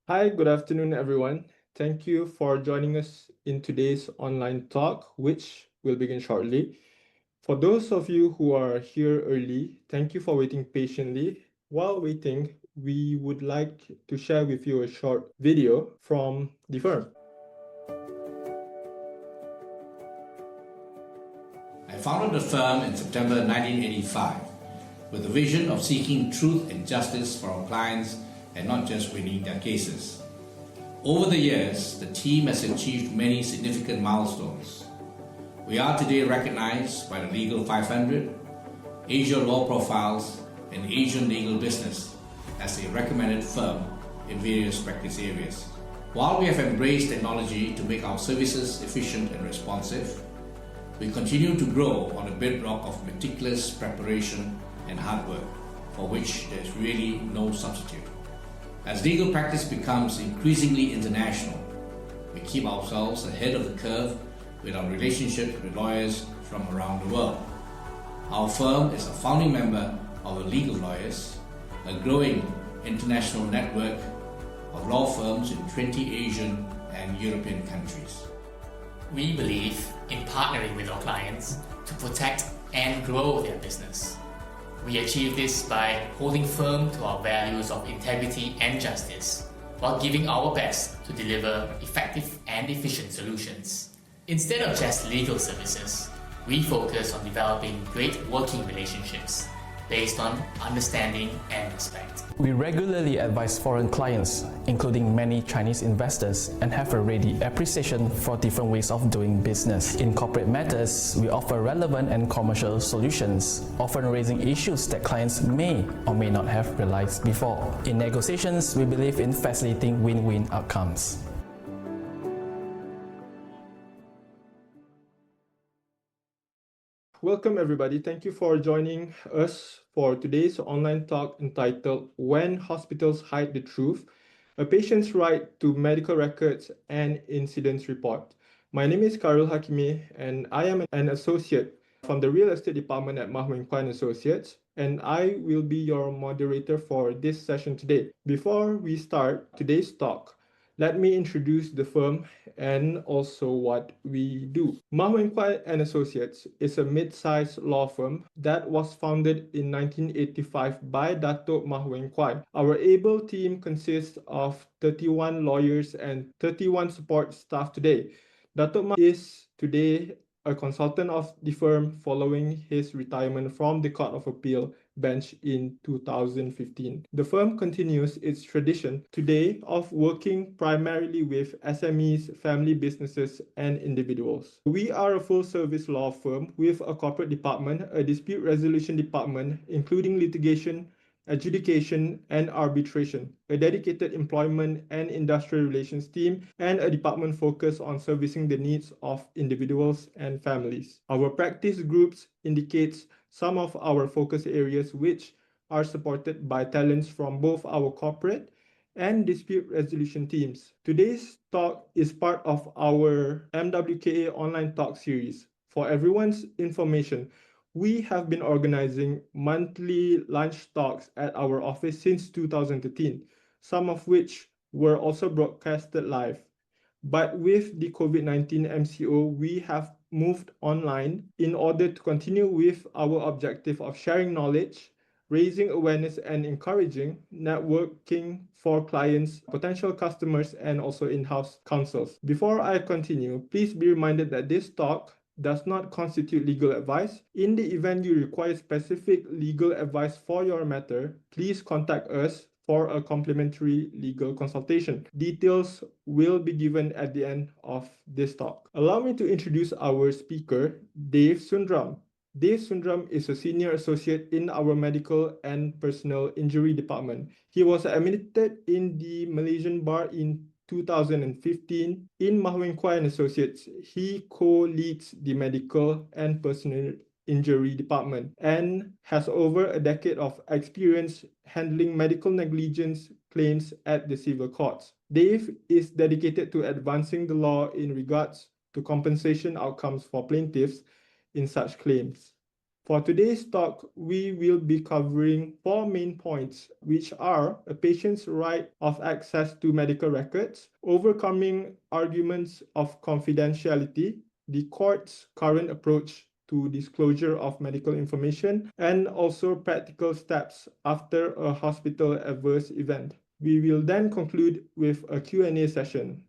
Hi, good afternoon, everyone. Thank you for joining us in today's online talk, which will begin shortly. For those of you who are here early, thank you for waiting patiently. While waiting, we would like to share with you a short video from the firm. I founded the firm in September 1985 with the vision of seeking truth and justice for our clients and not just winning their cases. Over the years, the team has achieved many significant milestones. We are today recognized by the Legal 500, Asia Law Profiles, and Asian Legal Business as a recommended firm in various practice areas. While we have embraced technology to make our services efficient and responsive, we continue to grow on the bedrock of meticulous preparation and hard work, for which there is really no substitute. As legal practice becomes increasingly international, we keep ourselves ahead of the curve with our relationships with lawyers from around the world. Our firm is a founding member of the Legal Lawyers, a growing international network of law firms in 20 Asian and European countries. We believe in partnering with our clients to protect and grow their business. We achieve this by holding firm to our values of integrity and justice, while giving our best to deliver effective and efficient solutions. Instead of just legal services, we focus on developing great working relationships based on understanding and respect. We regularly advise foreign clients, including many Chinese investors, and have a ready appreciation for different ways of doing business. In corporate matters, we offer relevant and commercial solutions, often raising issues that clients may or may not have realized before. In negotiations, we believe in facilitating win-win outcomes. Welcome, everybody. Thank you for joining us for today's online talk entitled When Hospitals Hide the Truth, a Patient's Right to Medical Records and Incidents Report. My name is Karul Hakimi, and I am an associate from the Real Estate Department at Mah Wing Kwan Associates, and I will be your moderator for this session today. Before we start today's talk, let me introduce the firm and also what we do. Mah Wing Kwan and Associates is a mid-sized law firm that was founded in 1985 by Datuk Mah Wing Kwan. Our able team consists of 31 lawyers and 31 support staff today. Datuk Mah is today a consultant of the firm following his retirement from the Court of Appeal bench in 2015. The firm continues its tradition today of working primarily with SMEs, family businesses, and individuals. We are a full-service law firm with a corporate department, a dispute resolution department, including litigation, adjudication, and arbitration, a dedicated employment and industrial relations team, and a department focused on servicing the needs of individuals and families. Our practice groups indicates some of our focus areas which are supported by talents from both our corporate and dispute resolution teams. Today's talk is part of our MWKA online talk series. For everyone's information, we have been organizing monthly lunch talks at our office since 2013, some of which were also broadcasted live. But with the COVID-19 MCO, we have moved online in order to continue with our objective of sharing knowledge, raising awareness, and encouraging networking for clients, potential customers, and also in-house counsels. Before I continue, please be reminded that this talk does not constitute legal advice. In the event you require specific legal advice for your matter, please contact us for a complimentary legal consultation. Details will be given at the end of this talk. Allow me to introduce our speaker, Dave Sundram. Dave Sundram is a senior associate in our medical and personal injury department. He was admitted in the Malaysian bar in 2015 in Mah Wing Kwan Associates. He co-leads the medical and personal injury department and has over a decade of experience handling medical negligence claims at the civil courts. Dave is dedicated to advancing the law in regards to compensation outcomes for plaintiffs in such claims. For today's talk, we will be covering four main points, which are a patient's right of access to medical records, overcoming arguments of confidentiality, the court's current approach to disclosure of medical information, and also practical steps after a hospital adverse event. We will then conclude with a Q&A session.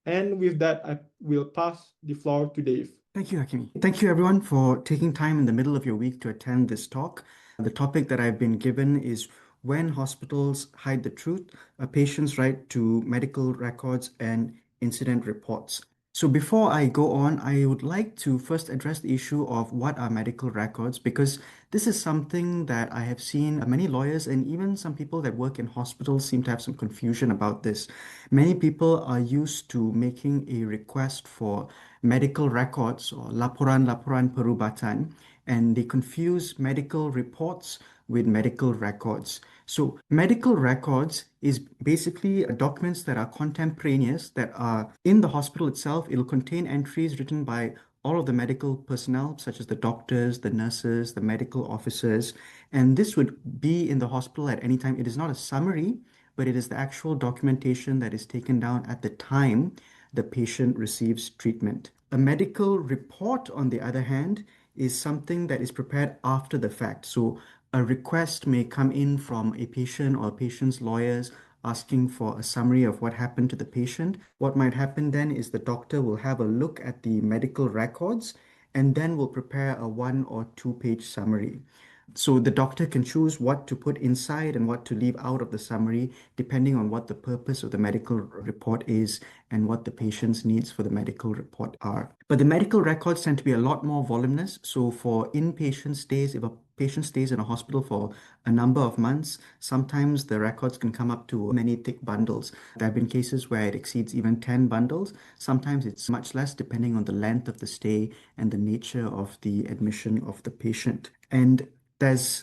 And with that, I will pass the floor to Dave. Thank you, Hakimi. Thank you, everyone, for taking time in the middle of your week to attend this talk. The topic that I've been given is when hospitals hide the truth, a patient's right to medical records and incident reports. So before I go on, I would like to first address the issue of what are medical records, because this is something that I have seen many lawyers and even some people that work in hospitals seem to have some confusion about this. Many people are used to making a request for medical records or laporan-laporan perubatan, and they confuse medical reports with medical records. So medical records is basically documents that are contemporaneous, that are in the hospital itself. It'll contain entries written by all of the medical personnel, such as the doctors, the nurses, the medical officers, and this would be in the hospital at any time. It is not a summary, but it is the actual documentation that is taken down at the time the patient receives treatment. A medical report, on the other hand, is something that is prepared after the fact. So a request may come in from a patient or a patient's lawyers asking for a summary of what happened to the patient. What might happen then is the doctor will have a look at the medical records and then will prepare a 1 or 2 page summary. So the doctor can choose what to put inside and what to leave out of the summary, depending on what the purpose of the medical report is and what the patient's needs for the medical report are. But the medical records tend to be a lot more voluminous. So for inpatient stays, if a patient stays in a hospital for a number of months, sometimes the records can come up to many thick bundles. There have been cases where it exceeds even 10 bundles. Sometimes it's much less, depending on the length of the stay and the nature of the admission of the patient. And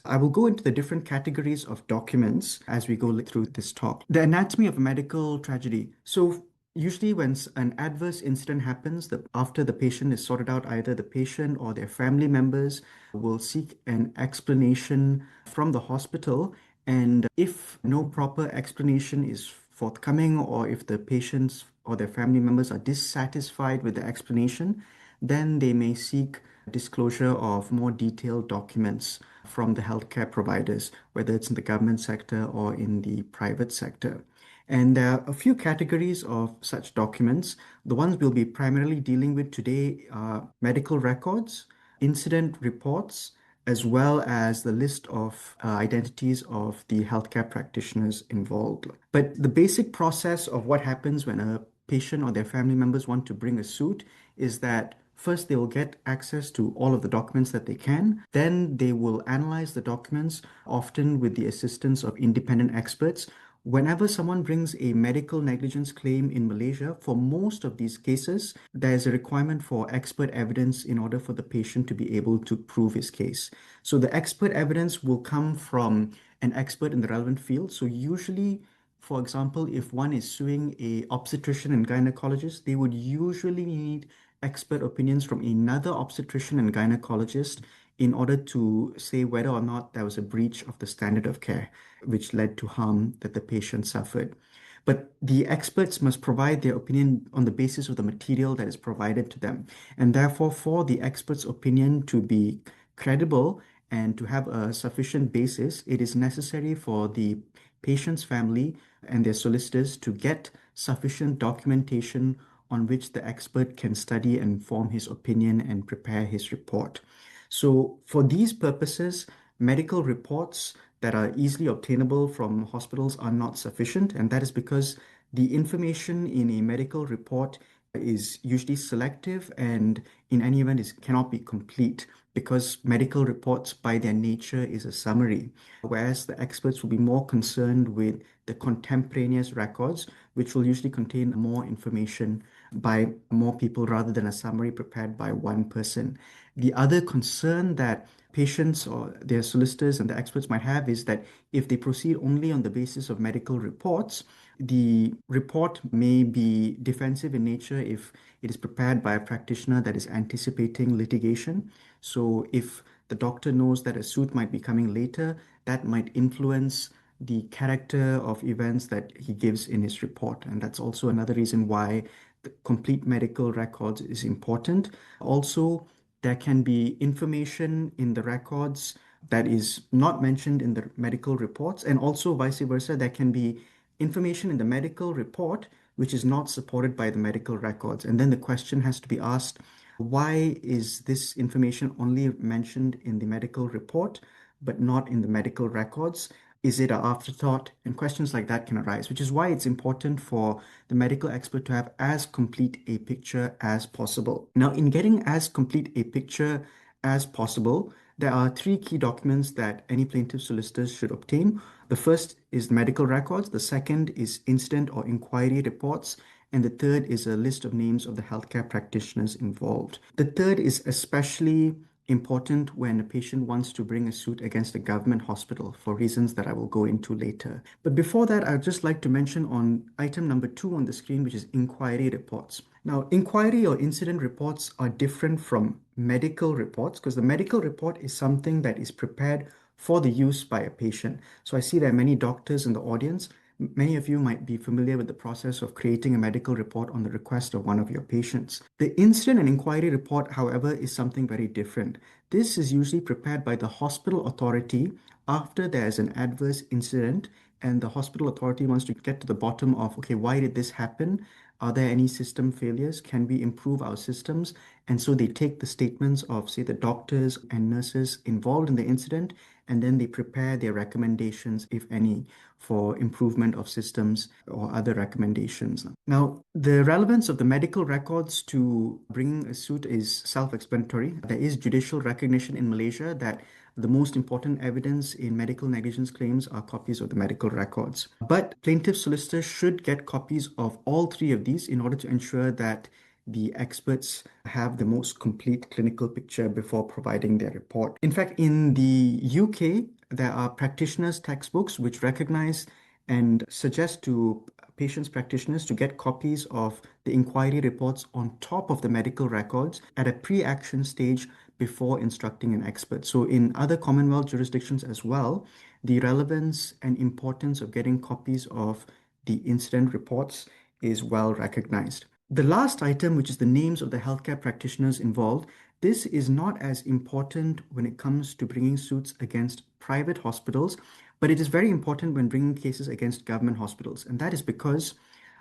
I will go into the different categories of documents as we go through this talk. The anatomy of a medical tragedy. So usually when an adverse incident happens, after the patient is sorted out, either the patient or their family members will seek an explanation from the hospital. And if no proper explanation is forthcoming, or if the patients or their family members are dissatisfied with the explanation, then they may seek disclosure of more detailed documents from the healthcare providers, whether it's in the government sector or in the private sector. And there are a few categories of such documents. The ones we'll be primarily dealing with today are medical records, incident reports, as well as the list of identities of the healthcare practitioners involved. But the basic process of what happens when a patient or their family members want to bring a suit is that first, they will get access to all of the documents that they can. Then they will analyze the documents, often with the assistance of independent experts. Whenever someone brings a medical negligence claim in Malaysia, for most of these cases, there is a requirement for expert evidence in order for the patient to be able to prove his case. So the expert evidence will come from an expert in the relevant field. So usually, for example, if one is suing a obstetrician and gynecologist, they would usually need expert opinions from another obstetrician and gynecologist in order to say whether or not there was a breach of the standard of care, which led to harm that the patient suffered. But the experts must provide their opinion on the basis of the material that is provided to them. And therefore, for the expert's opinion to be credible and to have a sufficient basis, it is necessary for the patient's family and their solicitors to get sufficient documentation on which the expert can study and form his opinion and prepare his report. So for these purposes, medical reports that are easily obtainable from hospitals are not sufficient, and that is because the information in a medical report is usually selective and in any event cannot be complete, because medical reports by their nature is a summary, whereas the experts will be more concerned with the contemporaneous records, which will usually contain more information by more people rather than a summary prepared by one person. The other concern that patients or their solicitors and the experts might have is that if they proceed only on the basis of medical reports, the report may be defensive in nature if it is prepared by a practitioner that is anticipating litigation. So if the doctor knows that a suit might be coming later, that might influence the character of events that he gives in his report. And that's also another reason why the complete medical records is important. Also, there can be information in the records that is not mentioned in the medical reports, and also vice versa, there can be information in the medical report which is not supported by the medical records. And then the question has to be asked, why is this information only mentioned in the medical report but not in the medical records? Is it an afterthought? And questions like that can arise, which is why it's important for the medical expert to have as complete a picture as possible. Now, in getting as complete a picture as possible, there are three key documents that any plaintiff solicitors should obtain. The first is medical records, the second is incident or inquiry reports, and the third is a list of names of the healthcare practitioners involved. The third is especially important when a patient wants to bring a suit against a government hospital for reasons that I will go into later. But before that, I'd just like to mention on item number 2 on the screen, which is inquiry reports. Now, inquiry or incident reports are different from medical reports because the medical report is something that is prepared for the use by a patient. So I see there are many doctors in the audience. Many of you might be familiar with the process of creating a medical report on the request of one of your patients. The incident and inquiry report, however, is something very different. This is usually prepared by the hospital authority after there's an adverse incident and the hospital authority wants to get to the bottom of, okay, why did this happen? Are there any system failures? Can we improve our systems? And so they take the statements of, say, the doctors and nurses involved in the incident, and then they prepare their recommendations, if any, for improvement of systems or other recommendations. Now, the relevance of the medical records to bringing a suit is self-explanatory. There is judicial recognition in Malaysia that the most important evidence in medical negligence claims are copies of the medical records. But plaintiff solicitors should get copies of all three of these in order to ensure that the experts have the most complete clinical picture before providing their report. In fact, in the UK, there are practitioners' textbooks which recognize and suggest to patients' practitioners to get copies of the inquiry reports on top of the medical records at a pre-action stage before instructing an expert. So in other Commonwealth jurisdictions as well, the relevance and importance of getting copies of the incident reports is well recognized. The last item, which is the names of the healthcare practitioners involved, this is not as important when it comes to bringing suits against private hospitals, but it is very important when bringing cases against government hospitals. And that is because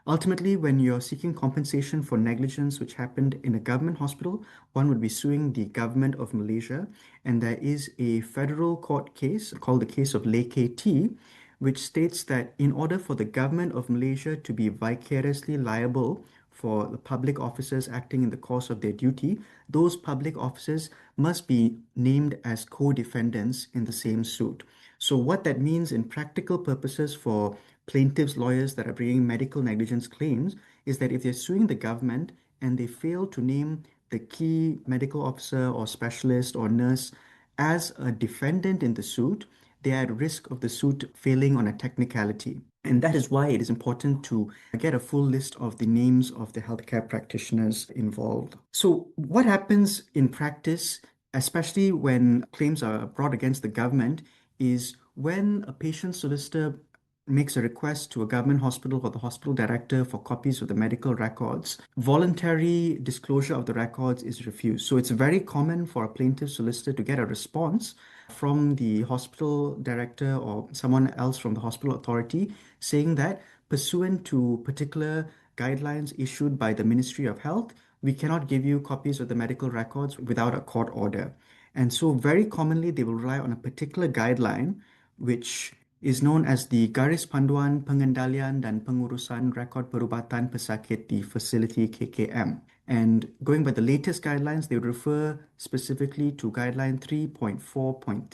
ultimately, when you're seeking compensation for negligence which happened in a government hospital, one would be suing the Government of Malaysia. And there is a federal court case called the case of Lei KT, which states that in order for the Government of Malaysia to be vicariously liable for the public officers acting in the course of their duty, those public officers must be named as co-defendants in the same suit. So what that means in practical purposes for plaintiffs' lawyers that are bringing medical negligence claims is that if they're suing the government and they fail to name the key medical officer or specialist or nurse as a defendant in the suit, they are at risk of the suit failing on a technicality. And that is why it is important to get a full list of the names of the healthcare practitioners involved. So what happens in practice, especially when claims are brought against the government, is when a patient solicitor makes a request to a government hospital or the hospital director for copies of the medical records, voluntary disclosure of the records is refused. So it's very common for a plaintiff solicitor to get a response from the hospital director or someone else from the hospital authority saying that pursuant to particular guidelines issued by the Ministry of Health, we cannot give you copies of the medical records without a court order. And so very commonly they will rely on a particular guideline which is known as the Garis Panduan Pengendalian dan Pengurusan Rekod Perubatan Pesakit di Facility KKM. And going by the latest guidelines, they refer specifically to guideline 3.4.3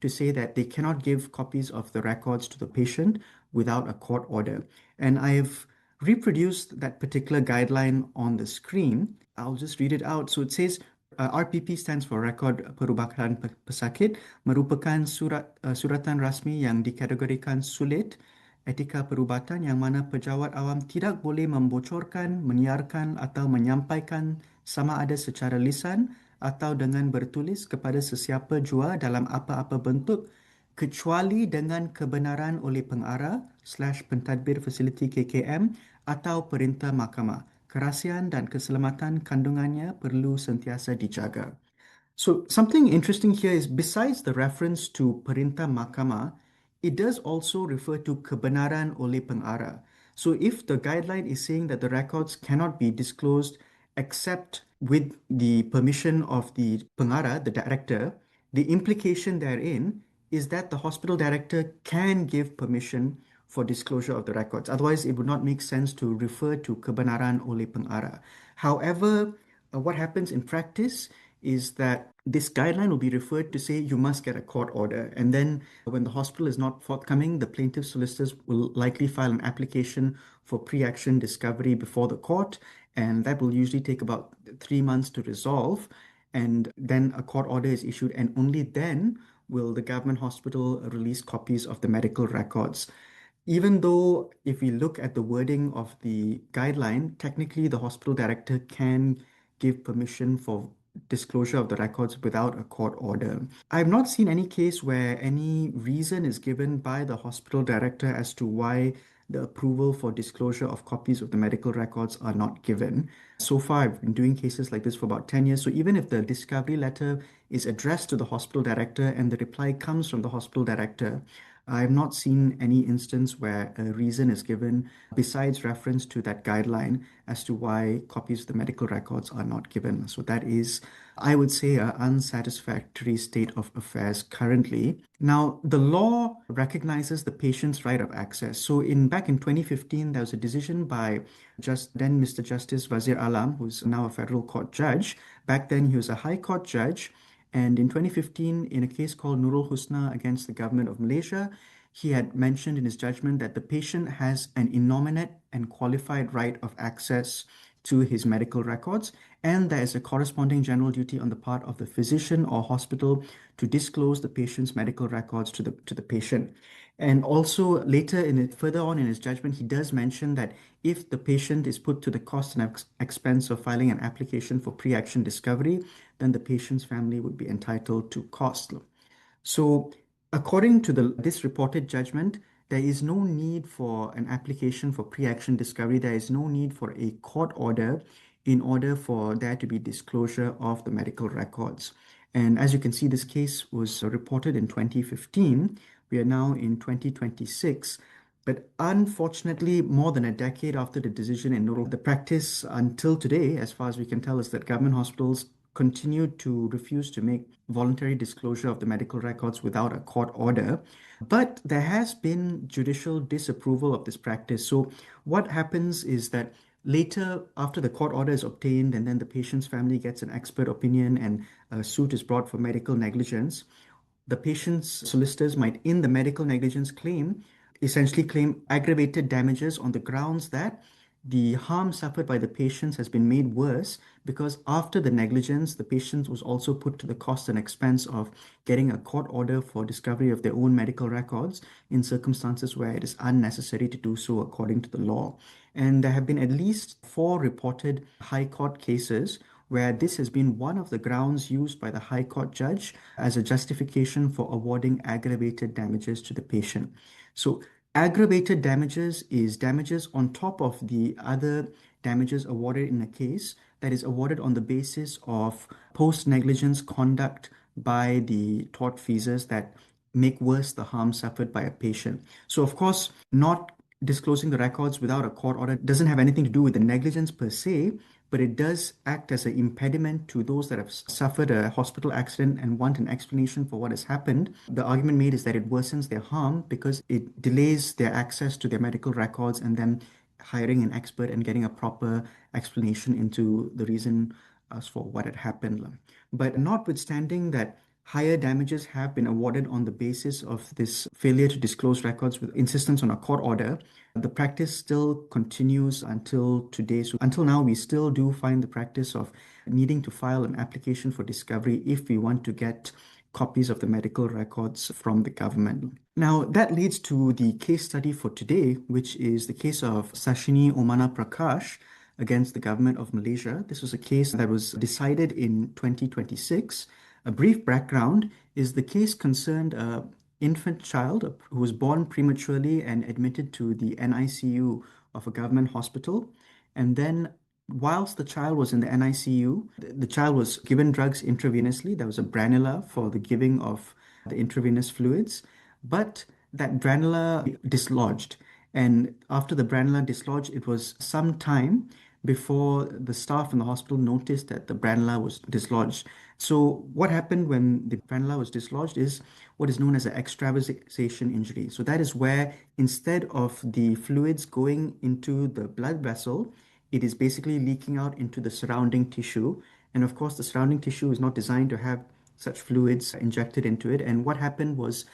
to say that they cannot give copies of the records to the patient without a court order. And I've reproduced that particular guideline on the screen. I'll just read it out. So it says, RPP stands for Rekod Perubatan Pesakit, merupakan suratan rasmi yang dikategorikan sulit etika perubatan yang mana pejabat awam tidak boleh membocorkan, menyiarkan atau menyampaikan sama ada secara lisan atau dengan bertulis kepada sesiapa jua dalam apa-apa bentuk kecuali dengan kebenaran oleh pengarah/pentadbir fasiliti KKM atau perintah mahkamah. Kerahsiaan dan keselamatan kandungannya perlu sentiasa dijaga. So something interesting here is besides the reference to perintah mahkamah, it does also refer to kebenaran oleh pengarah. So if the guideline is saying that the records cannot be disclosed except with the permission of the pengarah, the director, the implication therein is that the hospital director can give permission for disclosure of the records. Otherwise, it would not make sense to refer to kebenaran oleh pengarah. However, what happens in practice is that this guideline will be referred to say you must get a court order. And then when the hospital is not forthcoming, the plaintiff solicitors will likely file an application for pre-action discovery before the court. And that will usually take about 3 months to resolve. And then a court order is issued, and only then will the government hospital release copies of the medical records. Even though if we look at the wording of the guideline, technically the hospital director can give permission for disclosure of the records without a court order. I've not seen any case where any reason is given by the hospital director as to why the approval for disclosure of copies of the medical records are not given. So far, I've been doing cases like this for about 10 years. So even if the discovery letter is addressed to the hospital director and the reply comes from the hospital director, I have not seen any instance where a reason is given besides reference to that guideline as to why copies of the medical records are not given. So that is, I would say, an unsatisfactory state of affairs currently. Now, the law recognizes the patient's right of access. So back in 2015, there was a decision by then Mr. Justice Wazir Alam, who's now a federal court judge. Back then, he was a high court judge. And in 2015, in a case called Nurul Husna against the Government of Malaysia, he had mentioned in his judgment that the patient has an innominate and qualified right of access to his medical records, and there is a corresponding general duty on the part of the physician or hospital to disclose the patient's medical records to the patient. And also further on in his judgment, he does mention that if the patient is put to the cost and expense of filing an application for pre-action discovery, then the patient's family would be entitled to cost. So according to this reported judgment, there is no need for an application for pre-action discovery. There is no need for a court order in order for there to be disclosure of the medical records. And as you can see, this case was reported in 2015. We are now in 2026. But unfortunately, more than a decade after the decision in Nurul, the practice until today, as far as we can tell, is that government hospitals continue to refuse to make voluntary disclosure of the medical records without a court order. But there has been judicial disapproval of this practice. So what happens is that later, after the court order is obtained and then the patient's family gets an expert opinion and a suit is brought for medical negligence, the patient's solicitors might, in the medical negligence claim, essentially claim aggravated damages on the grounds that the harm suffered by the patients has been made worse because after the negligence, the patient was also put to the cost and expense of getting a court order for discovery of their own medical records in circumstances where it is unnecessary to do so according to the law. And there have been at least 4 reported High Court cases where this has been one of the grounds used by the High Court judge as a justification for awarding aggravated damages to the patient. So aggravated damages is damages on top of the other damages awarded in a case that is awarded on the basis of post-negligence conduct by the tortfeasors that make worse the harm suffered by a patient. So of course, not disclosing the records without a court order doesn't have anything to do with the negligence per se, but it does act as an impediment to those that have suffered a hospital accident and want an explanation for what has happened. The argument made is that it worsens their harm because it delays their access to their medical records and then hiring an expert and getting a proper explanation into the reason as for what had happened. But notwithstanding that, higher damages have been awarded on the basis of this failure to disclose records with insistence on a court order. The practice still continues until today. So until now, we still do find the practice of needing to file an application for discovery if we want to get copies of the medical records from the government. Now, that leads to the case study for today, which is the case of Shasinie Omana Prakash against the Government of Malaysia. This was a case that was decided in 2026. A brief background is the case concerned a infant child who was born prematurely and admitted to the NICU of a government hospital. And then whilst the child was in the NICU, the child was given drugs intravenously. There was a branula for the giving of the intravenous fluids, but that branula dislodged. And after the branula dislodged, it was some time before the staff in the hospital noticed that the branula was dislodged. So what happened when the branula was dislodged is what is known as an extravasation injury. So that is where instead of the fluids going into the blood vessel, it is basically leaking out into the surrounding tissue. And of course, the surrounding tissue is not designed to have such fluids injected into it. And what happened was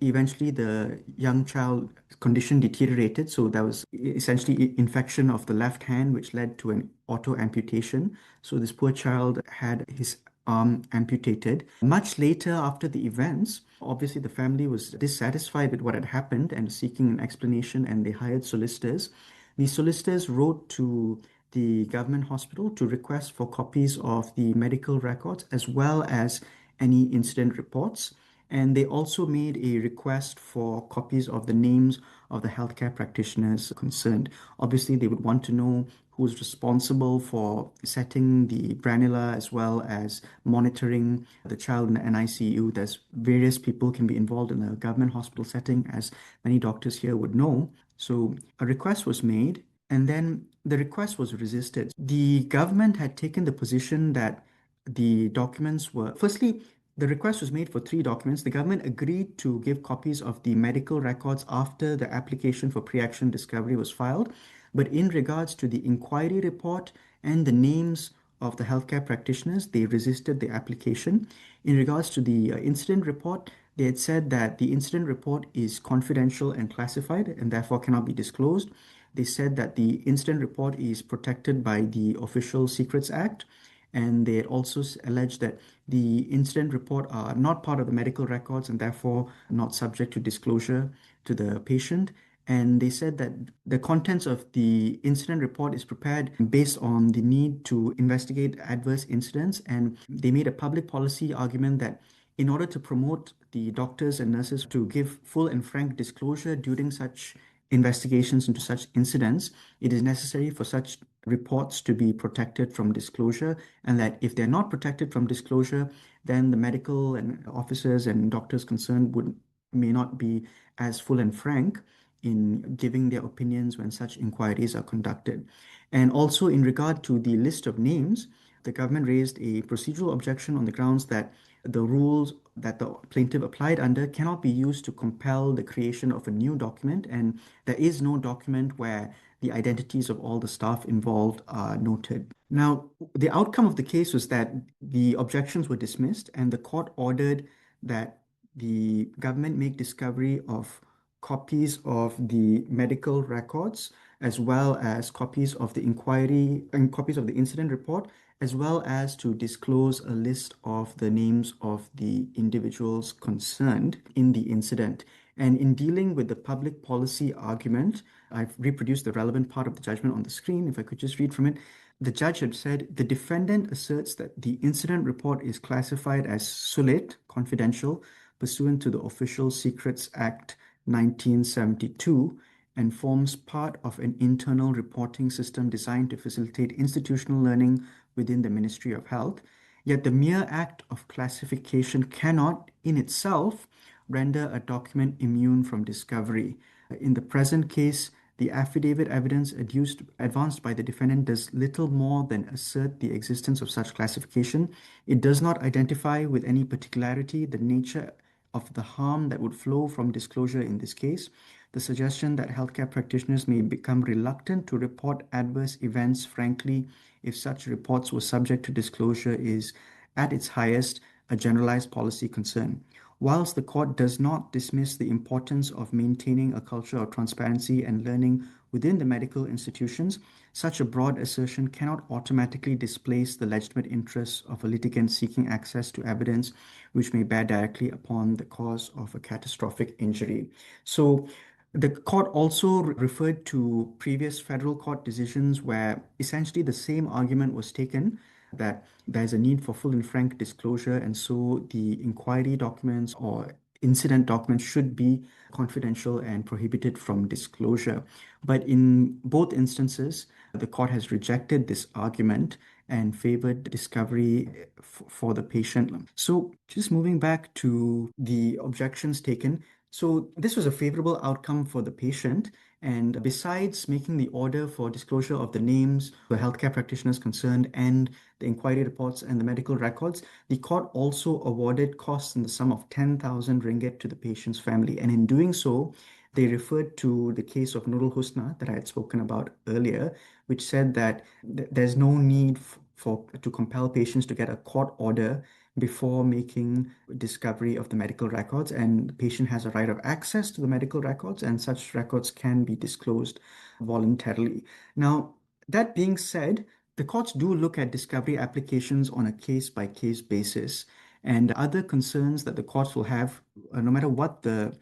eventually the young child condition deteriorated. So there was essentially infection of the left hand, which led to an auto amputation. So this poor child had his arm amputated. Much later after the events, obviously the family was dissatisfied with what had happened and seeking an explanation, and they hired solicitors. The solicitors wrote to the government hospital to request for copies of the medical records as well as any incident reports. And they also made a request for copies of the names of the healthcare practitioners concerned. Obviously, they would want to know who's responsible for setting the branula as well as monitoring the child in the NICU. There's various people can be involved in a government hospital setting, as many doctors here would know. So a request was made, and then the request was resisted. The government had taken the position that the documents were, firstly, the request was made for 3 documents. The government agreed to give copies of the medical records after the application for pre-action discovery was filed. But in regards to the inquiry report and the names of the healthcare practitioners, they resisted the application. In regards to the incident report, they had said that the incident report is confidential and classified and therefore cannot be disclosed. They said that the incident report is protected by the Official Secrets Act. And they also alleged that the incident report are not part of the medical records and therefore not subject to disclosure to the patient. And they said that the contents of the incident report is prepared based on the need to investigate adverse incidents. And they made a public policy argument that in order to promote the doctors and nurses to give full and frank disclosure during such investigations into such incidents, it is necessary for such reports to be protected from disclosure, and that if they're not protected from disclosure, then the medical and officers and doctors concerned may not be as full and frank in giving their opinions when such inquiries are conducted. And also in regard to the list of names, the government raised a procedural objection on the grounds that the rules that the plaintiff applied under cannot be used to compel the creation of a new document, and there is no document where the identities of all the staff involved are noted. Now, the outcome of the case was that the objections were dismissed, and the court ordered that the government make discovery of copies of the medical records, as well as copies of the inquiry and copies of the incident report, as well as to disclose a list of the names of the individuals concerned in the incident. And in dealing with the public policy argument, I've reproduced the relevant part of the judgment on the screen. If I could just read from it. The judge had said, the defendant asserts that the incident report is classified as sulit, confidential, pursuant to the Official Secrets Act 1972, and forms part of an internal reporting system designed to facilitate institutional learning within the Ministry of Health. Yet the mere act of classification cannot, in itself, render a document immune from discovery. In the present case, the affidavit evidence advanced by the defendant does little more than assert the existence of such classification. It does not identify with any particularity the nature of the harm that would flow from disclosure in this case. The suggestion that healthcare practitioners may become reluctant to report adverse events frankly if such reports were subject to disclosure is, at its highest, a generalized policy concern. Whilst the court does not dismiss the importance of maintaining a culture of transparency and learning within the medical institutions, such a broad assertion cannot automatically displace the legitimate interests of a litigant seeking access to evidence which may bear directly upon the cause of a catastrophic injury. So The court also referred to previous federal court decisions where essentially the same argument was taken that there's a need for full and frank disclosure, and so the inquiry documents or incident documents should be confidential and prohibited from disclosure. But in both instances, the court has rejected this argument and favored discovery for the patient. So, just moving back to the objections taken. So this was a favorable outcome for the patient. And besides making the order for disclosure of the names, the healthcare practitioners concerned, and the inquiry reports and the medical records, the court also awarded costs in the sum of 10,000 ringgit to the patient's family. And in doing so, they referred to the case of Nurul Husna that I had spoken about earlier, which said that there's no need to compel patients to get a court order before making discovery of the medical records, and the patient has a right of access to the medical records, and such records can be disclosed voluntarily. Now, that being said, the courts do look at discovery applications on a case-by-case basis, and other concerns that the courts will have, no matter what the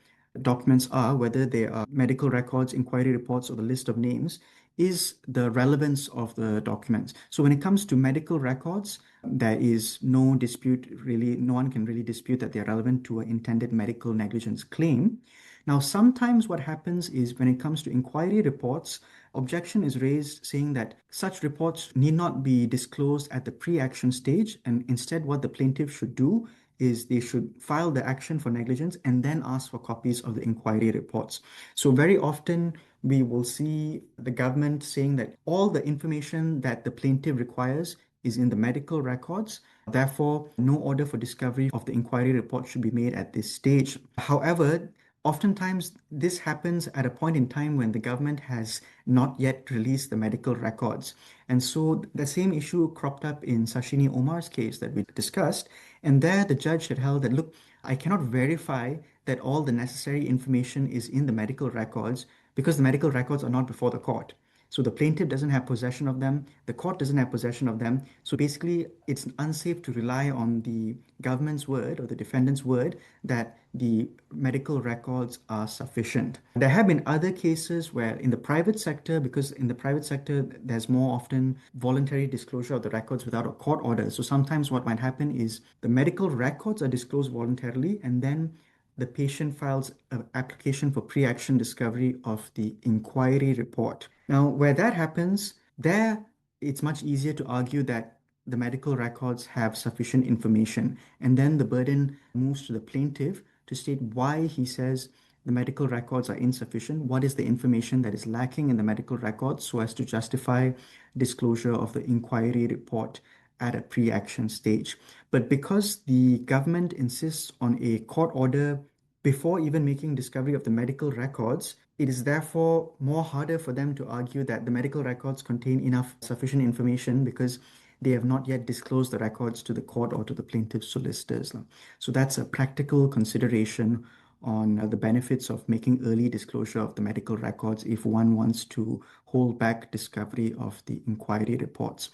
documents are, whether they are medical records, inquiry reports, or the list of names, is the relevance of the documents. So when it comes to medical records, there is no dispute, really, no one can really dispute that they're relevant to an intended medical negligence claim. Now, sometimes what happens is when it comes to inquiry reports, objection is raised saying that such reports need not be disclosed at the pre-action stage, and instead what the plaintiff should do is they should file the action for negligence and then ask for copies of the inquiry reports. So very often we will see the government saying that all the information that the plaintiff requires is in the medical records. Therefore, no order for discovery of the inquiry report should be made at this stage. However, oftentimes this happens at a point in time when the government has not yet released the medical records. And so the same issue cropped up in Shasinie Omar's case that we discussed. And there the judge had held that, look, I cannot verify that all the necessary information is in the medical records because the medical records are not before the court. So the plaintiff doesn't have possession of them, the court doesn't have possession of them. So basically, it's unsafe to rely on the government's word or the defendant's word that the medical records are sufficient. There have been other cases where in the private sector, because in the private sector, there's more often voluntary disclosure of the records without a court order. So sometimes what might happen is the medical records are disclosed voluntarily, and then the patient files an application for pre-action discovery of the inquiry report. Now, where that happens, there it's much easier to argue that the medical records have sufficient information, and then the burden moves to the plaintiff to state why he says the medical records are insufficient, what is the information that is lacking in the medical records so as to justify disclosure of the inquiry report at a pre-action stage. But because the government insists on a court order before even making discovery of the medical records, it is therefore more harder for them to argue that the medical records contain enough sufficient information because they have not yet disclosed the records to the court or to the plaintiff's solicitors. So that's a practical consideration on the benefits of making early disclosure of the medical records if one wants to hold back discovery of the inquiry reports.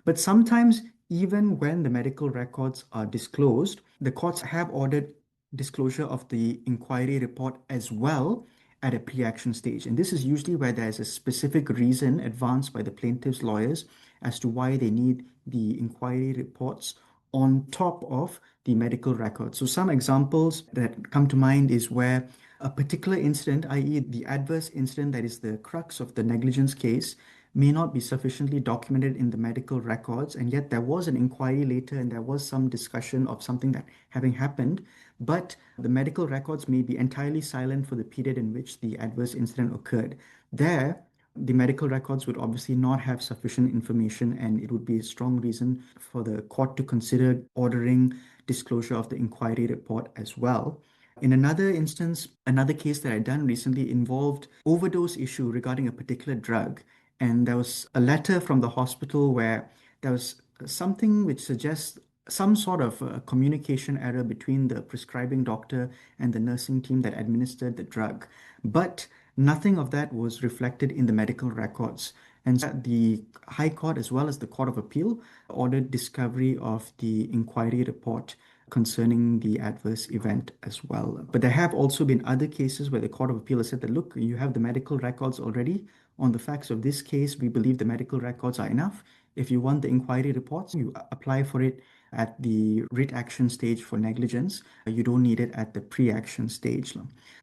But sometimes, even when the medical records are disclosed, the courts have ordered disclosure of the inquiry report as well at a pre-action stage. And this is usually where there's a specific reason advanced by the plaintiff's lawyers as to why they need the inquiry reports on top of the medical records. So some examples that come to mind is where a particular incident, i.e. the adverse incident that is the crux of the negligence case, may not be sufficiently documented in the medical records, and yet there was an inquiry later and there was some discussion of something that having happened, but the medical records may be entirely silent for the period in which the adverse incident occurred. There, the medical records would obviously not have sufficient information, and it would be a strong reason for the court to consider ordering disclosure of the inquiry report as well. In another instance, another case that I done recently involved overdose issue regarding a particular drug. And there was a letter from the hospital where there was something which suggests some sort of communication error between the prescribing doctor and the nursing team that administered the drug. But nothing of that was reflected in the medical records. And so the High Court, as well as the Court of Appeal, ordered discovery of the inquiry report concerning the adverse event as well. But there have also been other cases where the Court of Appeal has said that, look, you have the medical records already. On the facts of this case, we believe the medical records are enough. If you want the inquiry reports, you apply for it at the writ action stage for negligence. You don't need it at the pre-action stage.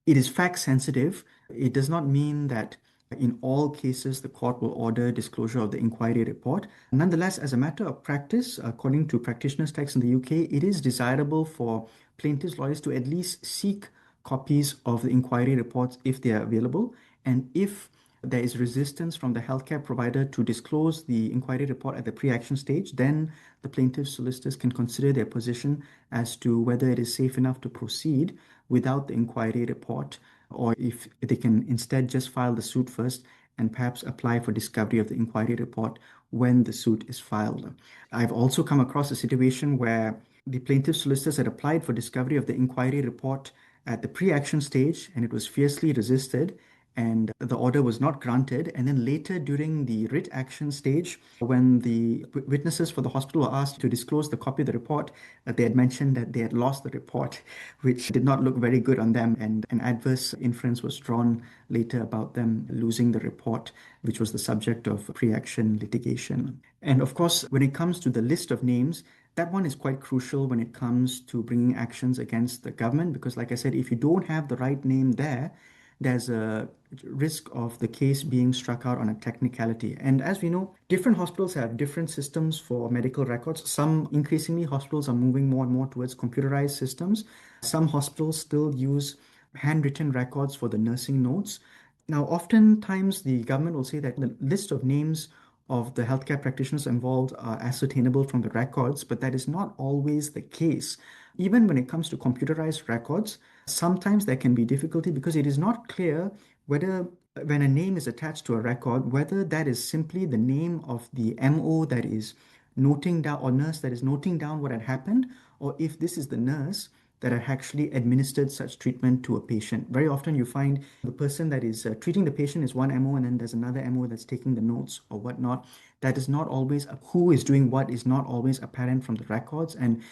It is fact sensitive. It does not mean that in all cases the court will order disclosure of the inquiry report. Nonetheless, as a matter of practice, according to practitioners' text in the UK, it is desirable for plaintiffs' lawyers to at least seek copies of the inquiry reports if they are available, and if there is resistance from the healthcare provider to disclose the inquiry report at the pre-action stage, then the plaintiff solicitors can consider their position as to whether it is safe enough to proceed without the inquiry report, or if they can instead just file the suit first and perhaps apply for discovery of the inquiry report when the suit is filed. I've also come across a situation where the plaintiff solicitors had applied for discovery of the inquiry report at the pre-action stage, and it was fiercely resisted, and the order was not granted. And then later during the writ action stage, when the witnesses for the hospital were asked to disclose the copy of the report, they had mentioned that they had lost the report, which did not look very good on them, and an adverse inference was drawn later about them losing the report, which was the subject of pre-action litigation. And of course, when it comes to the list of names, that one is quite crucial when it comes to bringing actions against the government, because like I said, if you don't have the right name there, there's a risk of the case being struck out on a technicality. And as we know, different hospitals have different systems for medical records. Some, increasingly, hospitals are moving more and more towards computerized systems. Some hospitals still use handwritten records for the nursing notes. Now, oftentimes the government will say that the list of names of the healthcare practitioners involved are ascertainable from the records, but that is not always the case. Even when it comes to computerized records, sometimes there can be difficulty because it is not clear whether, when a name is attached to a record, whether that is simply the name of the MO that is noting down, or nurse that is noting down what had happened, or if this is the nurse that had actually administered such treatment to a patient. Very often you find the person that is treating the patient is one MO, and then there's another MO that's taking the notes or whatnot. That is not always, who is doing what is not always apparent from the records. And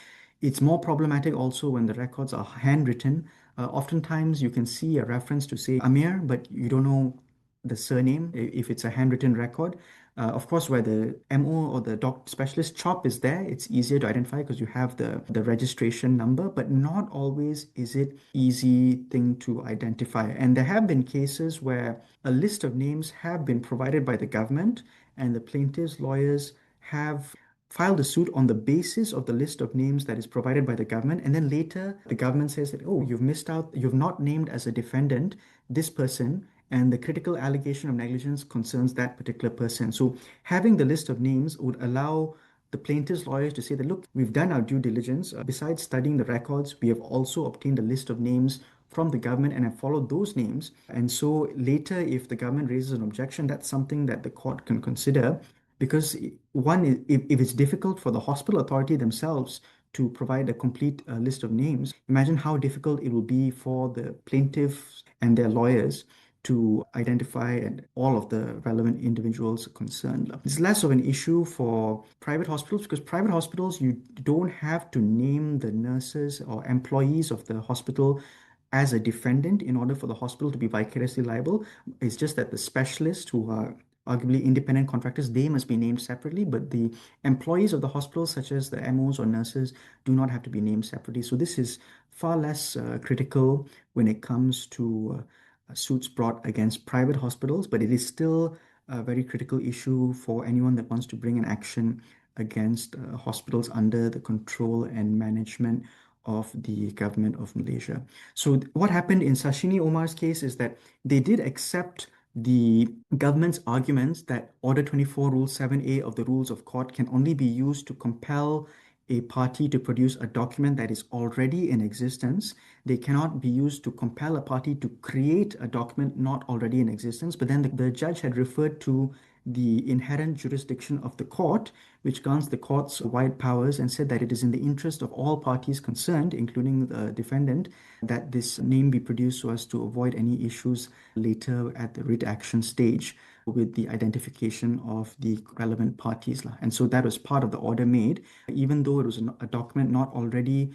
it's more problematic also when the records are handwritten. Oftentimes you can see a reference to, say, Amir, but you don't know the surname if it's a handwritten record. Of course, where the MO or the doc specialist CHOP is there, it's easier to identify because you have the registration number, but not always is it easy thing to identify. And there have been cases where a list of names have been provided by the government, and the plaintiff's lawyers have filed a suit on the basis of the list of names that is provided by the government, and then later the government says that, oh, you've missed out, you've not named as a defendant this person, and the critical allegation of negligence concerns that particular person. So having the list of names would allow the plaintiff's lawyers to say that, look, we've done our due diligence. Besides studying the records, we have also obtained a list of names from the government and have followed those names. And so later, if the government raises an objection, that's something that the court can consider. Because one, if it's difficult for the hospital authority themselves to provide a complete list of names, imagine how difficult it will be for the plaintiffs and their lawyers to identify all of the relevant individuals concerned. It's less of an issue for private hospitals because private hospitals, you don't have to name the nurses or employees of the hospital as a defendant in order for the hospital to be vicariously liable. It's just that the specialists who are arguably independent contractors, they must be named separately, but the employees of the hospital, such as the MOs or nurses, do not have to be named separately. So this is far less critical when it comes to suits brought against private hospitals, but it is still a very critical issue for anyone that wants to bring an action against hospitals under the control and management of the Government of Malaysia. So what happened in Shasinie Omar's case is that they did accept the government's arguments that Order 24 Rule 7A of the Rules of Court can only be used to compel a party to produce a document that is already in existence. They cannot be used to compel a party to create a document not already in existence. But then the judge had referred to the inherent jurisdiction of the court, which grants the court's wide powers, and said that it is in the interest of all parties concerned, including the defendant, that this name be produced so as to avoid any issues later at the writ action stage with the identification of the relevant parties. And so that was part of the order made, even though it was a document not already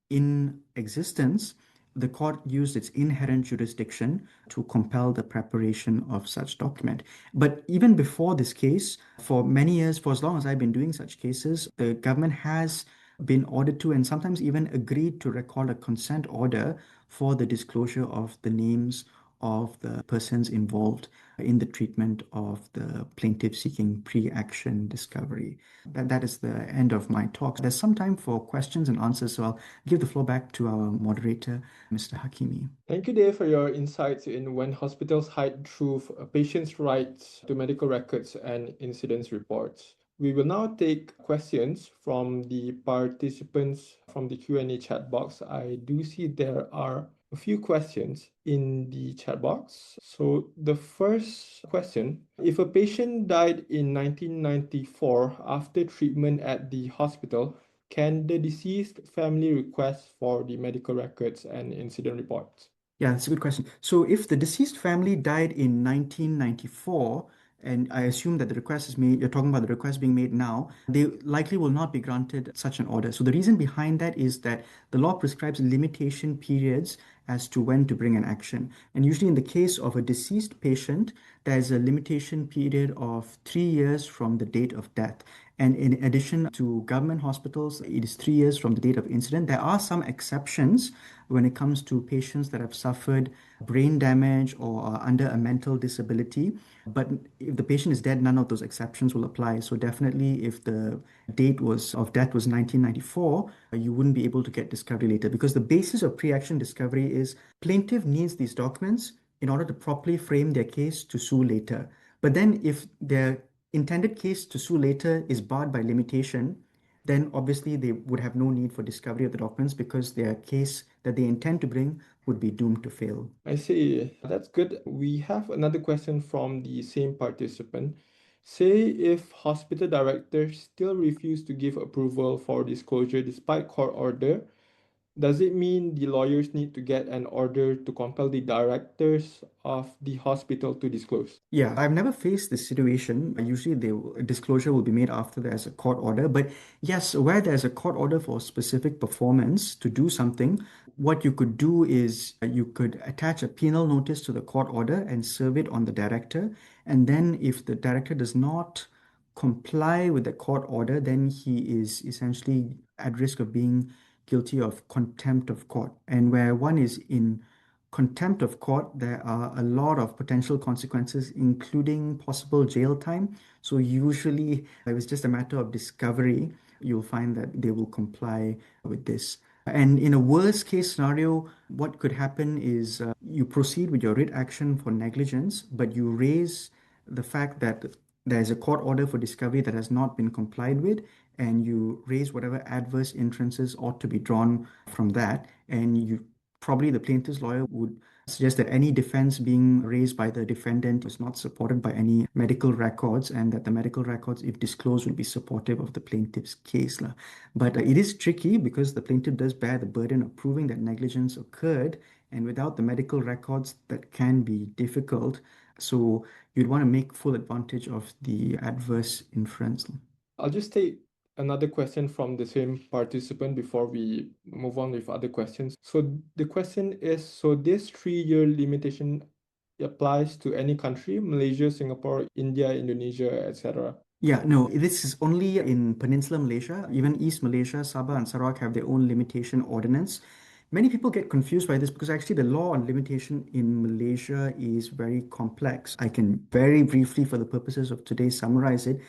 in existence, the court used its inherent jurisdiction to compel the preparation of such document. But even before this case, for many years, for as long as I've been doing such cases, the government has been ordered to and sometimes even agreed to record a consent order for the disclosure of the names of the persons involved in the treatment of the plaintiff seeking pre-action discovery. That is the end of my talk. There's some time for questions and answers, so I'll give the floor back to our moderator, Mr. Hakimi. Thank you, Dave, for your insights in when hospitals hide truth, patients' rights to medical records and incidents reports. We will now take questions from the participants from the Q&A chat box. I do see there are a few questions in the chat box. So the first question, if a patient died in 1994 after treatment at the hospital, can the deceased family request for the medical records and incident reports? Yeah, that's a good question. So if the deceased family died in 1994, and I assume that the request is made, you're talking about the request being made now, they likely will not be granted such an order. So the reason behind that is that the law prescribes limitation periods as to when to bring an action. And usually in the case of a deceased patient, there's a limitation period of 3 years from the date of death. And in addition to government hospitals, it is 3 years from the date of incident. There are some exceptions when it comes to patients that have suffered brain damage or are under a mental disability. But if the patient is dead, none of those exceptions will apply. So definitely if the date of death was 1994, you wouldn't be able to get discovery later, because the basis of pre-action discovery is plaintiff needs these documents in order to properly frame their case to sue later. But then if their intended case to sue later is barred by limitation, then obviously they would have no need for discovery of the documents because their case that they intend to bring would be doomed to fail. I see. That's good. We have another question from the same participant. Say if hospital directors still refuse to give approval for disclosure despite court order, does it mean the lawyers need to get an order to compel the directors of the hospital to disclose? Yeah, I've never faced this situation. Usually, disclosure will be made after there's a court order. But yes, where there's a court order for specific performance to do something, what you could do is you could attach a penal notice to the court order and serve it on the director. And then, if the director does not comply with the court order, then he is essentially at risk of being guilty of contempt of court. And where one is in contempt of court, there are a lot of potential consequences, including possible jail time. So usually, if it's just a matter of discovery, you'll find that they will comply with this. And in a worst case scenario, what could happen is you proceed with your writ action for negligence, but you raise the fact that there is a court order for discovery that has not been complied with, and you raise whatever adverse inferences ought to be drawn from that, and you probably the plaintiff's lawyer would suggest that any defense being raised by the defendant is not supported by any medical records, and that the medical records, if disclosed, will be supportive of the plaintiff's case. But it is tricky because the plaintiff does bear the burden of proving that negligence occurred, and without the medical records, that can be difficult. So you'd want to make full advantage of the adverse inference. I'll just take another question from the same participant before we move on with other questions. So the question is, so this 3-year limitation applies to any country, Malaysia, Singapore, India, Indonesia, etc. Yeah, no, this is only in Peninsular Malaysia. Even East Malaysia, Sabah and Sarawak have their own limitation ordinance. Many people get confused by this because actually the law on limitation in Malaysia is very complex. I can very briefly, for the purposes of today, summarize it.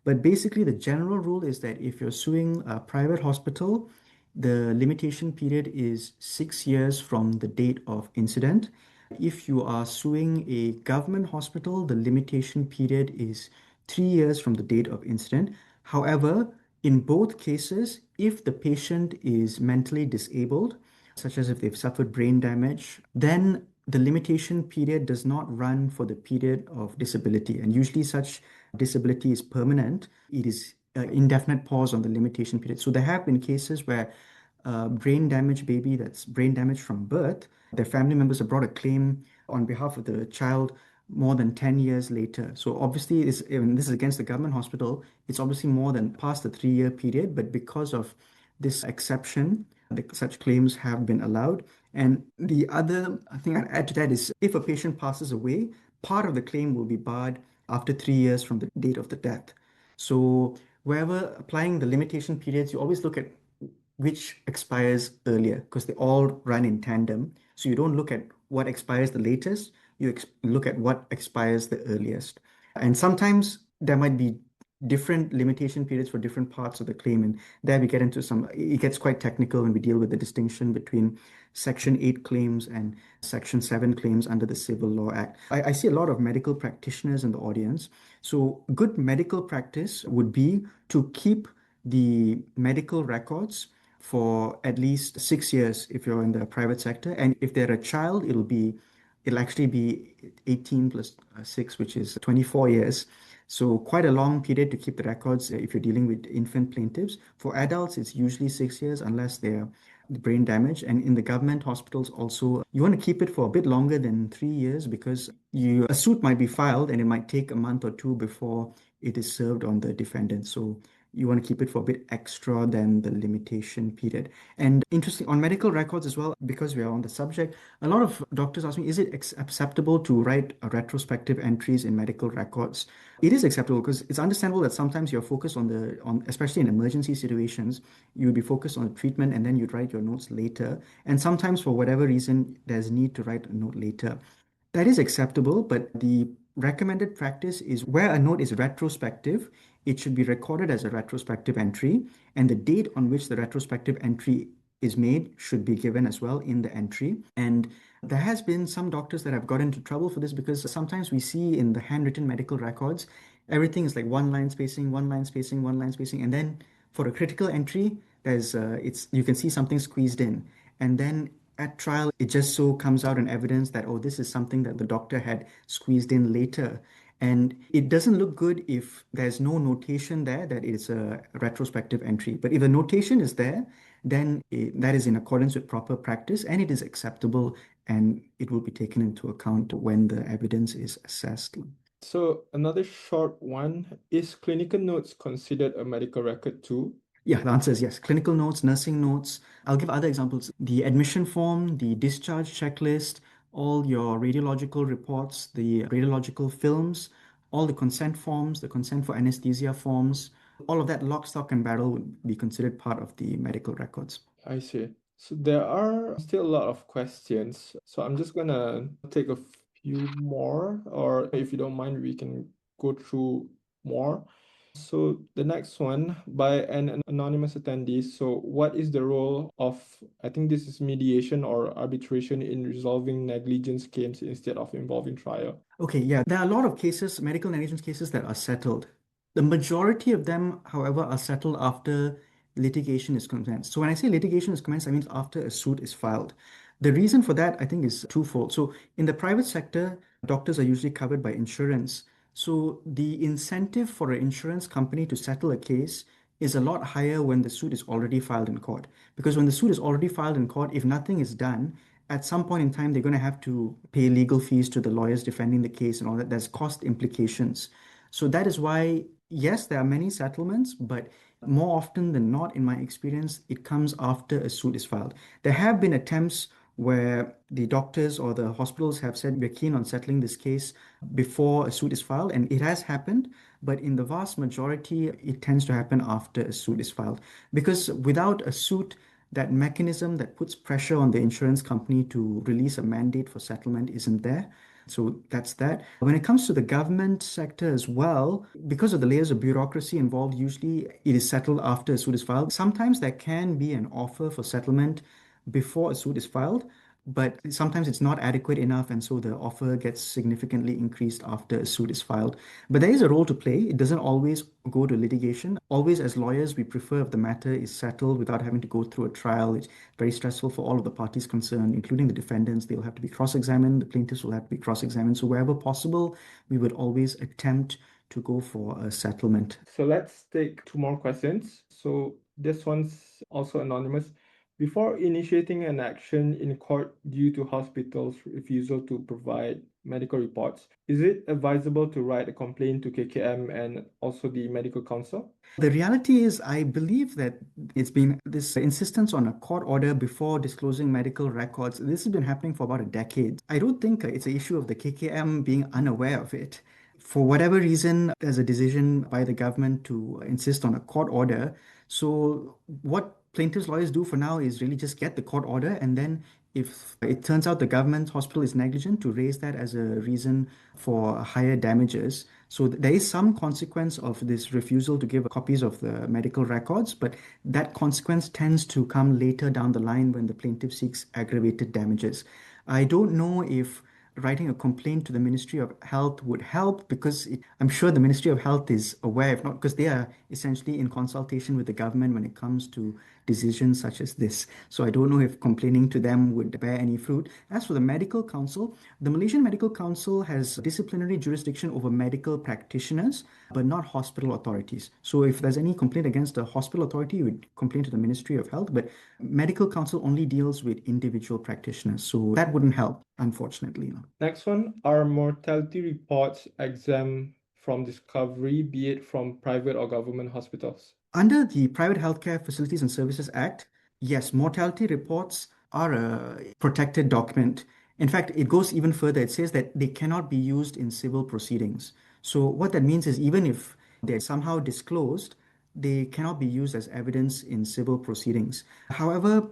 But basically, the general rule is that if you're suing a private hospital, the limitation period is 6 years from the date of incident. If you are suing a government hospital, the limitation period is 3 years from the date of incident. However, in both cases, if the patient is mentally disabled, such as if they've suffered brain damage, then the limitation period does not run for the period of disability. And usually such disability is permanent. It is indefinite pause on the limitation period. So there have been cases where brain damaged baby that's brain damaged from birth, their family members have brought a claim on behalf of the child more than 10 years later. So obviously, this is against the government hospital. It's obviously more than past the 3-year period, but because of this exception, such claims have been allowed. And the other thing I'd add to that is if a patient passes away, part of the claim will be barred after 3 years from the date of the death. So wherever applying the limitation periods, you always look at which expires earlier because they all run in tandem. So you don't look at what expires the latest, you look at what expires the earliest. And sometimes there might be different limitation periods for different parts of the claim. And there we get into it gets quite technical when we deal with the distinction between Section 8 claims and Section 7 claims under the Civil Law Act. I see a lot of medical practitioners in the audience. So good medical practice would be to keep the medical records for at least 6 years if you're in the private sector. And if they're a child, it'll actually be 18 plus 6, which is 24 years. So quite a long period to keep the records if you're dealing with infant plaintiffs. For adults, it's usually 6 years unless they're brain damage. And in the government hospitals also, you want to keep it for a bit longer than 3 years because a suit might be filed and it might take a month or two before it is served on the defendant. So you want to keep it for a bit extra than the limitation period. And interesting on medical records as well, because we are on the subject, a lot of doctors ask me, is it acceptable to write retrospective entries in medical records? It is acceptable because it's understandable that sometimes you're focused on especially in emergency situations, you would be focused on the treatment and then you'd write your notes later. And sometimes for whatever reason, there's need to write a note later. That is acceptable, but the recommended practice is where a note is retrospective, it should be recorded as a retrospective entry, and the date on which the retrospective entry is made should be given as well in the entry. And there has been some doctors that have got into trouble for this because sometimes we see in the handwritten medical records, everything is like one line spacing, one line spacing, one line spacing, and then for a critical entry, you can see something squeezed in, and then at trial, it just so comes out in evidence that, oh, this is something that the doctor had squeezed in later. And it doesn't look good if there's no notation there that it's a retrospective entry. But if a notation is there, then that is in accordance with proper practice and it is acceptable and it will be taken into account when the evidence is assessed. So another short one, is clinical notes considered a medical record too? Yeah, the answer is yes. Clinical notes, nursing notes. I'll give other examples. The admission form, the discharge checklist, all your radiological reports, the radiological films, all the consent forms, the consent for anesthesia forms, all of that lock, stock, and barrel would be considered part of the medical records. I see. So there are still a lot of questions. So I'm just gonna take a few more, or if you don't mind, we can go through more. So the next one by an anonymous attendee. So what is the role of, I think this is mediation or arbitration in resolving negligence claims instead of involving trial? Okay, yeah, there are a lot of cases, medical negligence cases that are settled. The majority of them, however, are settled after litigation is commenced. So when I say litigation is commenced, I mean after a suit is filed. The reason for that, I think, is twofold. So in the private sector, doctors are usually covered by insurance. So the incentive for an insurance company to settle a case is a lot higher when the suit is already filed in court. Because when the suit is already filed in court, if nothing is done, at some point in time, they're going to have to pay legal fees to the lawyers defending the case and all that. There's cost implications. So that is why, yes, there are many settlements, but more often than not, in my experience, it comes after a suit is filed. There have been attempts where the doctors or the hospitals have said we're keen on settling this case before a suit is filed, and it has happened. But in the vast majority, it tends to happen after a suit is filed. Because without a suit, that mechanism that puts pressure on the insurance company to release a mandate for settlement isn't there. So that's that. When it comes to the government sector as well, because of the layers of bureaucracy involved, usually it is settled after a suit is filed. Sometimes there can be an offer for settlement before a suit is filed, but sometimes it's not adequate enough, and so the offer gets significantly increased after a suit is filed. But there is a role to play. It doesn't always go to litigation. Always, as lawyers, we prefer if the matter is settled without having to go through a trial. It's very stressful for all of the parties concerned, including the defendants. They'll have to be cross-examined. The plaintiffs will have to be cross-examined. So wherever possible, we would always attempt to go for a settlement. So let's take two more questions. So this one's also anonymous. Before initiating an action in court due to hospitals' refusal to provide medical reports, is it advisable to write a complaint to KKM and also the Medical Council? The reality is, I believe that it's been this insistence on a court order before disclosing medical records. This has been happening for about a decade. I don't think it's an issue of the KKM being unaware of it. For whatever reason, there's a decision by the government to insist on a court order. So, what plaintiffs' lawyers do for now is really just get the court order, and then if it turns out the government hospital is negligent, to raise that as a reason for higher damages. So there is some consequence of this refusal to give copies of the medical records, but that consequence tends to come later down the line when the plaintiff seeks aggravated damages. I don't know if writing a complaint to the Ministry of Health would help, because I'm sure the Ministry of Health is aware, if not, because they are essentially in consultation with the government when it comes to decisions such as this. So I don't know if complaining to them would bear any fruit. As for the Medical Council, the Malaysian Medical Council has disciplinary jurisdiction over medical practitioners, but not hospital authorities. So if there's any complaint against a hospital authority, you would complain to the Ministry of Health, but Medical Council only deals with individual practitioners. So that wouldn't help, unfortunately. Next one, are mortality reports exempt from discovery, be it from private or government hospitals? Under the Private Healthcare Facilities and Services Act, yes, mortality reports are a protected document. In fact, it goes even further. It says that they cannot be used in civil proceedings. So what that means is, even if they're somehow disclosed, they cannot be used as evidence in civil proceedings. However,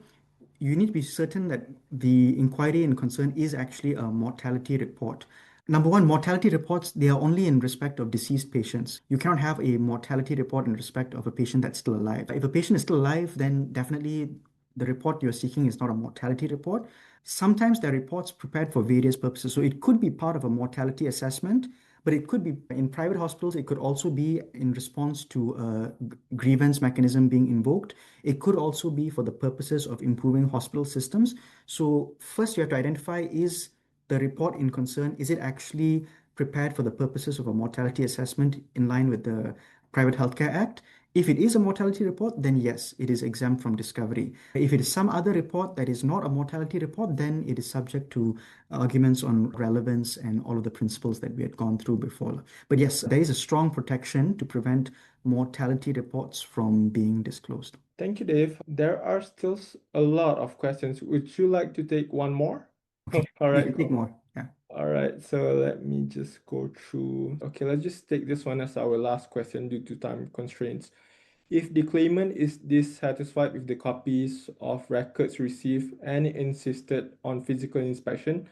you need to be certain that the inquiry in concern is actually a mortality report. Number one, mortality reports, they are only in respect of deceased patients. You cannot have a mortality report in respect of a patient that's still alive. If a patient is still alive, then definitely the report you're seeking is not a mortality report. Sometimes there are reports prepared for various purposes. So it could be part of a mortality assessment, but it could be in private hospitals. It could also be in response to a grievance mechanism being invoked. It could also be for the purposes of improving hospital systems. So first you have to identify, is the report in concern, is it actually prepared for the purposes of a mortality assessment in line with the Private Healthcare Act? If it is a mortality report, then yes, it is exempt from discovery. If it is some other report that is not a mortality report, then it is subject to arguments on relevance and all of the principles that we had gone through before. But yes, there is a strong protection to prevent mortality reports from being disclosed. Thank you, Dave. There are still a lot of questions. Would you like to take one more? Okay, All we right, can take cool. more. Yeah. All right, so let me just go through. Okay, let's just take this one as our last question due to time constraints. If the claimant is dissatisfied with the copies of records received and insisted on physical inspection,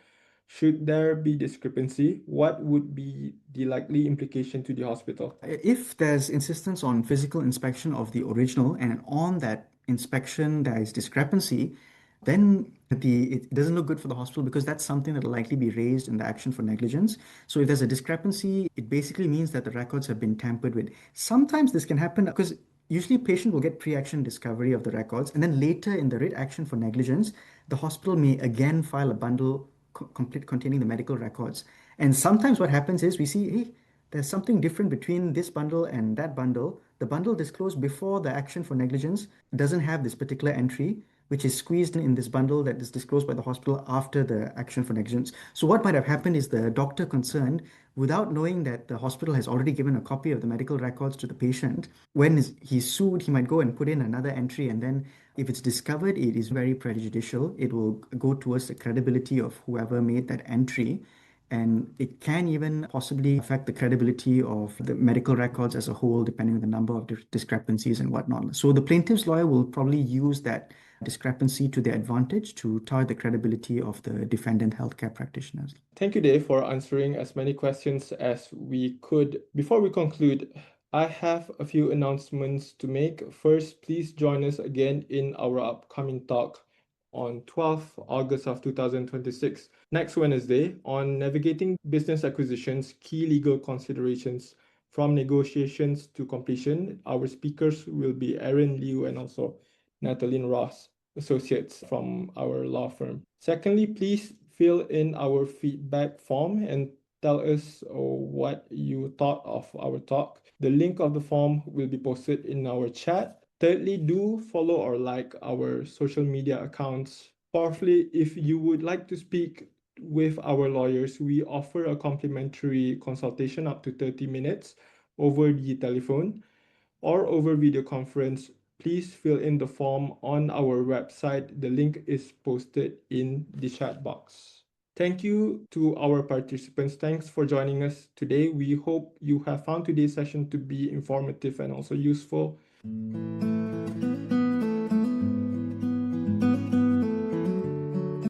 should there be discrepancy, what would be the likely implication to the hospital? If there's insistence on physical inspection of the original, and on that inspection there is discrepancy, then it doesn't look good for the hospital, because that's something that will likely be raised in the action for negligence. So if there's a discrepancy, it basically means that the records have been tampered with. Sometimes this can happen because usually a patient will get pre-action discovery of the records, and then later in the writ action for negligence, the hospital may again file a bundle containing the medical records. And sometimes what happens is we see, hey, there's something different between this bundle and that bundle. The bundle disclosed before the action for negligence doesn't have this particular entry, which is squeezed in this bundle that is disclosed by the hospital after the action for negligence. So what might have happened is the doctor concerned, without knowing that the hospital has already given a copy of the medical records to the patient, when he's sued, he might go and put in another entry, and then if it's discovered, it is very prejudicial. It will go towards the credibility of whoever made that entry. And it can even possibly affect the credibility of the medical records as a whole, depending on the number of discrepancies and whatnot. So the plaintiff's lawyer will probably use that discrepancy to their advantage to tar the credibility of the defendant healthcare practitioners. Thank you, Dave, for answering as many questions as we could. Before we conclude, I have a few announcements to make. First, please join us again in our upcoming talk on 12th August of 2026, next Wednesday, on navigating business acquisitions, key legal considerations from negotiations to completion. Our speakers will be Aaron Liu and also Natalie Ross, associates from our law firm. Secondly, please fill in our feedback form and tell us what you thought of our talk. The link of the form will be posted in our chat. Thirdly, do follow or like our social media accounts. Fourthly, if you would like to speak with our lawyers, we offer a complimentary consultation up to 30 minutes over the telephone or over video conference. Please fill in the form on our website. The link is posted in the chat box. Thank you to our participants. Thanks for joining us today. We hope you have found today's session to be informative and also useful.